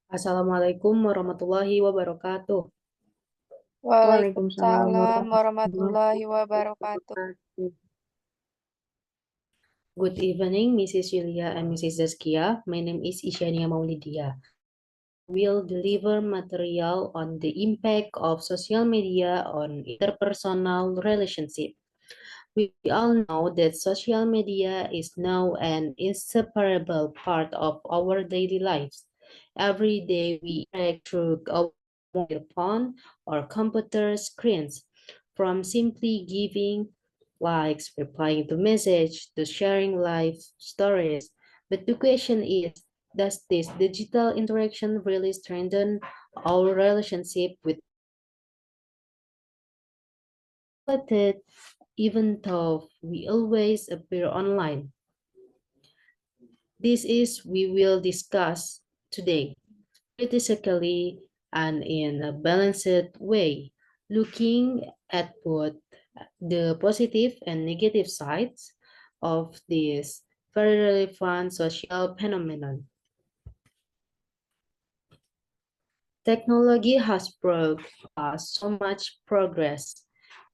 Assalamualaikum warahmatullahi wabarakatuh. Waalaikumsalam Waalaikumsalam warahmatullahi warahmatullahi wabarakatuh. wabarakatuh. Good evening, Mrs. Julia and Mrs. Zaskia. My name is Isyania Maulidia. We'll deliver material on the impact of social media on interpersonal relationship. We all know that social media is now an inseparable part of our daily lives. Every day we interact through our mobile phone or computer screens, from simply giving likes, replying to messages, to sharing life stories. But the question is, does this digital interaction really strengthen our relationship with it, even though we always appear online? This is we will discuss today, critically and in a balanced way, looking at both the positive and negative sides of this very relevant social phenomenon. Technology has brought us so much progress,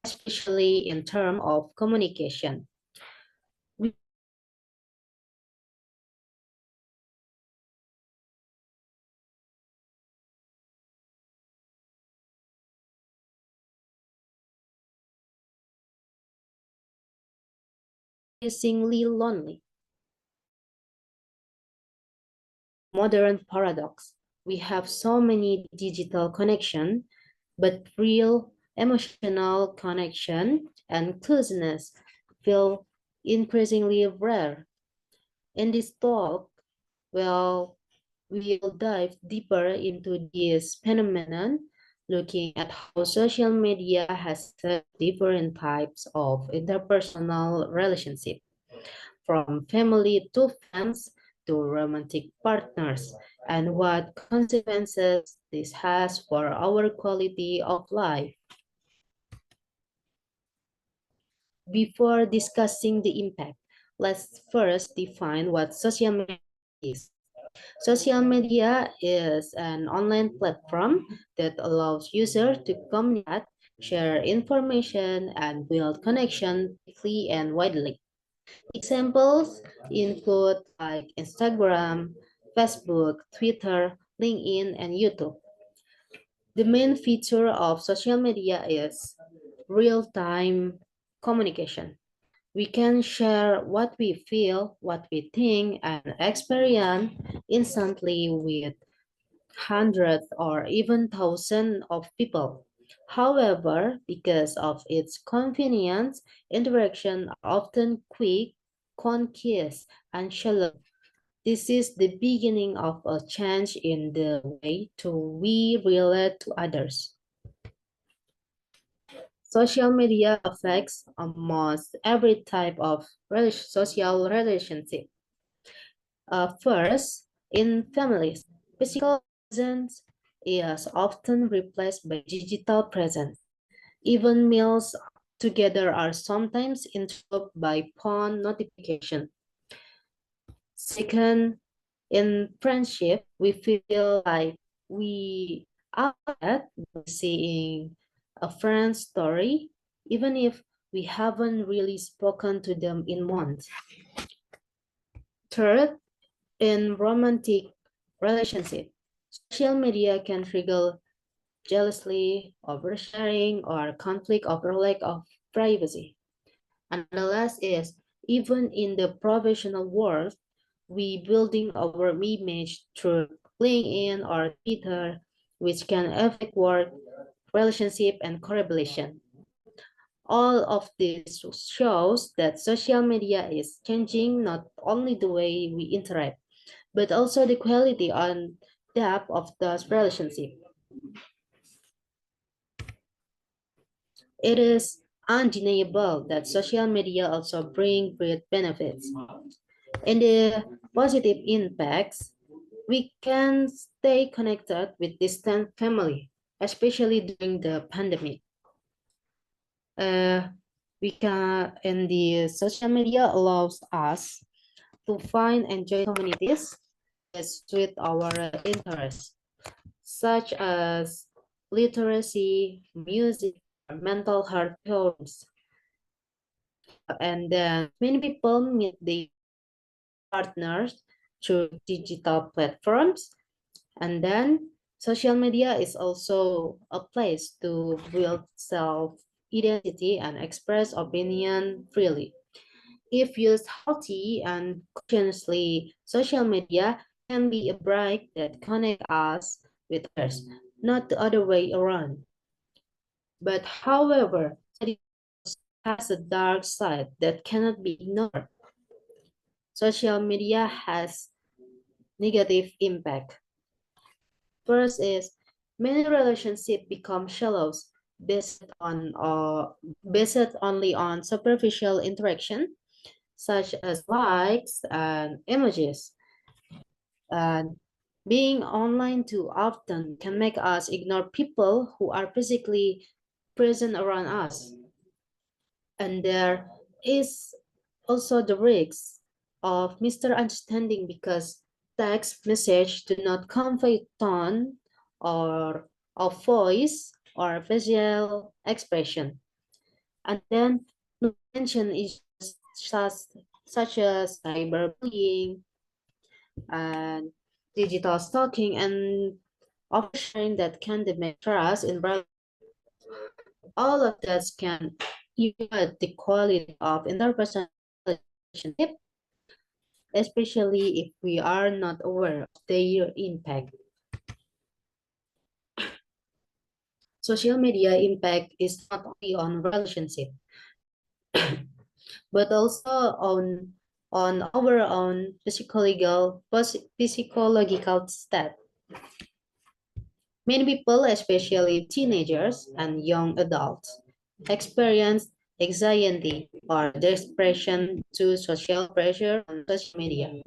especially in terms of communication. Increasingly lonely. Modern paradox. We have so many digital connection, but real emotional connection and closeness feel increasingly rare. In this talk, well, we'll dive deeper into this phenomenon, looking at how social media has different types of interpersonal relationship, from family to friends to romantic partners, and what consequences this has for our quality of life. Before discussing the impact, let's first define what social media is. Social media is an online platform that allows users to communicate, share information, and build connection quickly and widely. Examples include like Instagram, Facebook, Twitter, LinkedIn, and YouTube. The main feature of social media is real-time communication. We can share what we feel, what we think, and experience instantly with hundreds or even thousands of people. However, because of its convenience, interactions are often quick, concise, and shallow. This is the beginning of a change in the way we relate to others. Social media affects almost every type of social relationship. First, in families, physical presence is often replaced by digital presence. Even meals together are sometimes interrupted by phone notification. Second, in friendship, we feel like we are at seeing a friend's story, even if we haven't really spoken to them in months. Third, in romantic relationship, social media can trigger jealousy, oversharing, or conflict over lack of privacy. And the last is, even in the professional world, we building our image through LinkedIn or Twitter, which can affect work, relationship, and collaboration. All of this shows that social media is changing not only the way we interact, but also the quality and depth of those relationships. It is undeniable that social media also bring great benefits. In the positive impacts, we can stay connected with distant family, especially during the pandemic. And the social media allows us to find and join communities that suit our interests. such as literacy, music, or mental health programs. And then many people meet the partners through digital platforms. And then social media is also a place to build self-identity and express opinion freely. If used healthy and consciously, social media can be a bridge that connects us with others, not the other way around. But however, it has a dark side that cannot be ignored. Social media has negative impact. First is many relationships become shallow, based only on superficial interaction, such as likes and emojis. And being online too often can make us ignore people who are physically present around us. And there is also the risk of misunderstanding because text message do not convey tone or of voice or facial expression. And then mention is such as cyberbullying and digital stalking and oversharing that can damage trust in all of that can affect the quality of interpersonal relationship, especially if we are not aware of their impact. Social media impact is not only on relationship, but also on our own physiological state. Many people, especially teenagers and young adults, experience anxiety or depression to social pressure on social media.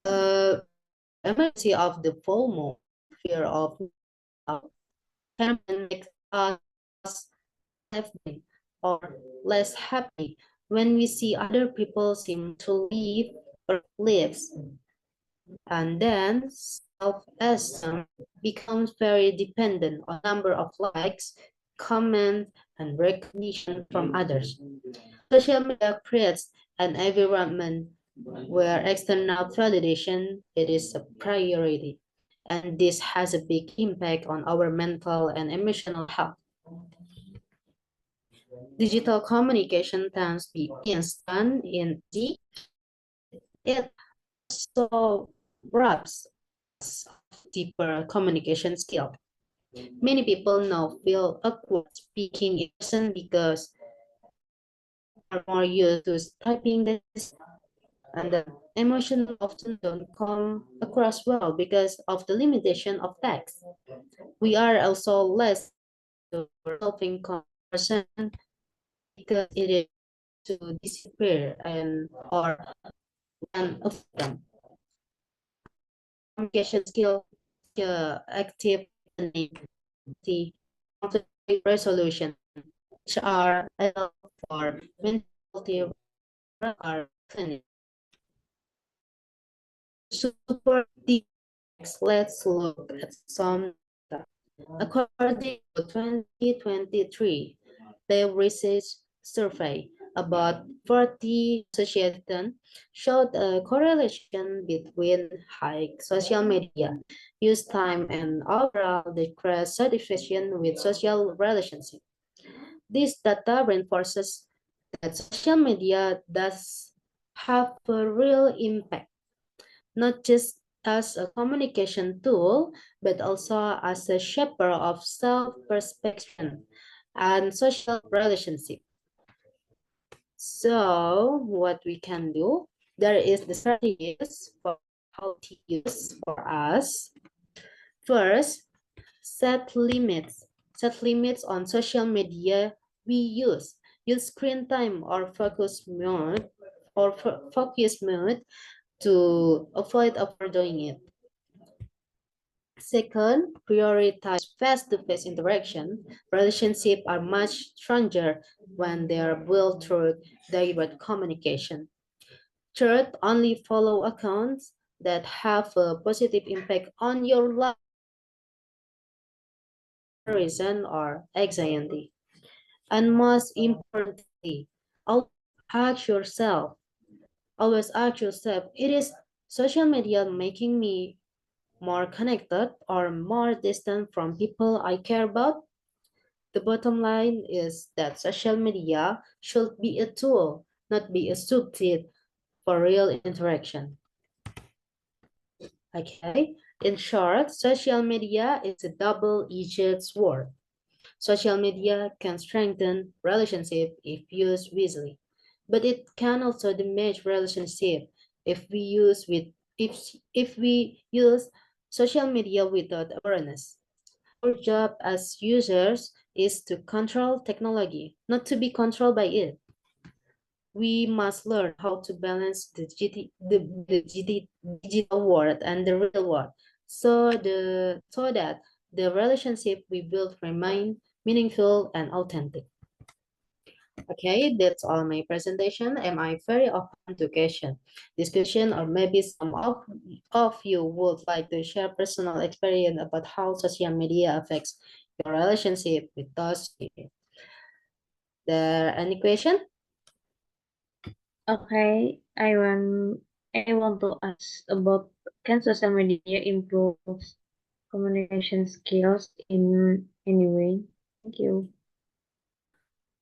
Uh, emergency of the FOMO, fear of can make us happy or less happy when we see other people seem to live or lives, and then self-esteem becomes very dependent on number of likes, comments, and recognition from others. Social media creates an environment where external validation it is a priority, and this has a big impact on our mental and emotional health. Digital communication tends to be instant and easy. It also robs deeper communication skill. Many people now feel awkward speaking in person because they are more used to typing this, and the emotion often don't come across well because of the limitation of text. We are also less to resolving conversation because it is to disappear and or and of them. Communication skill, active listening, the conflict resolution, which are for mental health are clinic. Support the let's look at some data. According to 2023, the research survey about 40 associations showed a correlation between high social media use time and overall decreased satisfaction with social relationships. This data reinforces that social media does have a real impact, not just as a communication tool, but also as a shaper of self-perception and social relationship. So what we can do, there is the strategies for how to use for us. First, set limits. Set limits on social media we use. Use screen time or focus mode to avoid overdoing it. Second, prioritize face-to-face interaction. Relationships are much stronger when they are built through direct communication. Third, only follow accounts that have a positive impact on your life. comparison, or anxiety. And most importantly, always ask yourself, it is social media making me more connected or more distant from people I care about? The bottom line is that social media should be a tool, not be a substitute for real interaction. Okay, in short, social media is a double-edged sword. Social media can strengthen relationship if used wisely, but it can also damage relationship if we use with if we use social media without awareness. Our job as users is to control technology, not to be controlled by it. We must learn how to balance the digital world and the real world, so that the relationship we build remain meaningful and authentic. Okay, that's all my presentation. Am I very open to discussion, or maybe some of you would like to share personal experience about how social media affects your relationship with those people. There any question? Okay, I want to ask about, can social media improve communication skills in any way? Thank you.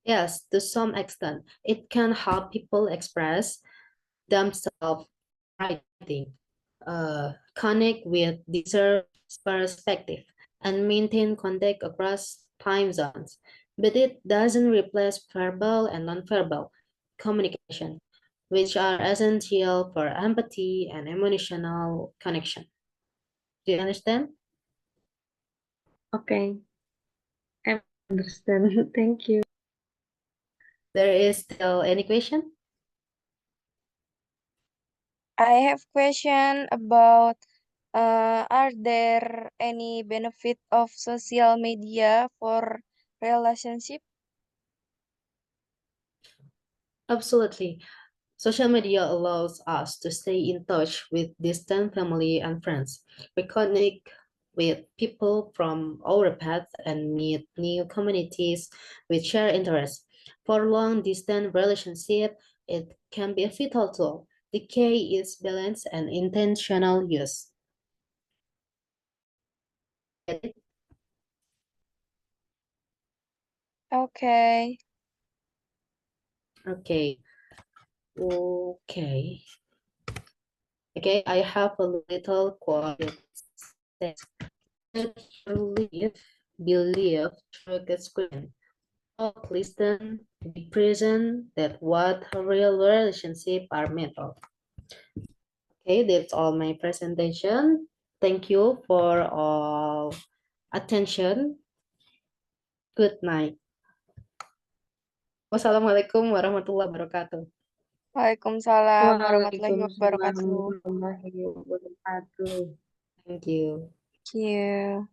Yes, to some extent, it can help people express themselves writing, connect with diverse perspective, and maintain contact across time zones. But it doesn't replace verbal and nonverbal communication, which are essential for empathy and emotional connection. Do you understand? Okay, I understand. Thank you. There is still any question? I have question about are there any benefit of social media for relationship? Absolutely. Social media allows us to stay in touch with distant family and friends. We connect with people from our paths and meet new communities with shared interests. For long distance relationship, it can be a vital tool. The key is balance and intentional use. Get it? Okay. Okay. Okay. Okay, I have a little quote that says, believe through the screen. Talk, listen, be present, that what real relationship are made of. Okay, that's all my presentation. Thank you for all attention. Good night. Wassalamualaikum warahmatullahi wabarakatuh. Waalaikumsalam warahmatullahi Waalaikumsalam wabarakatuh. warahmatullahi wabarakatuh. Thank you. Thank you.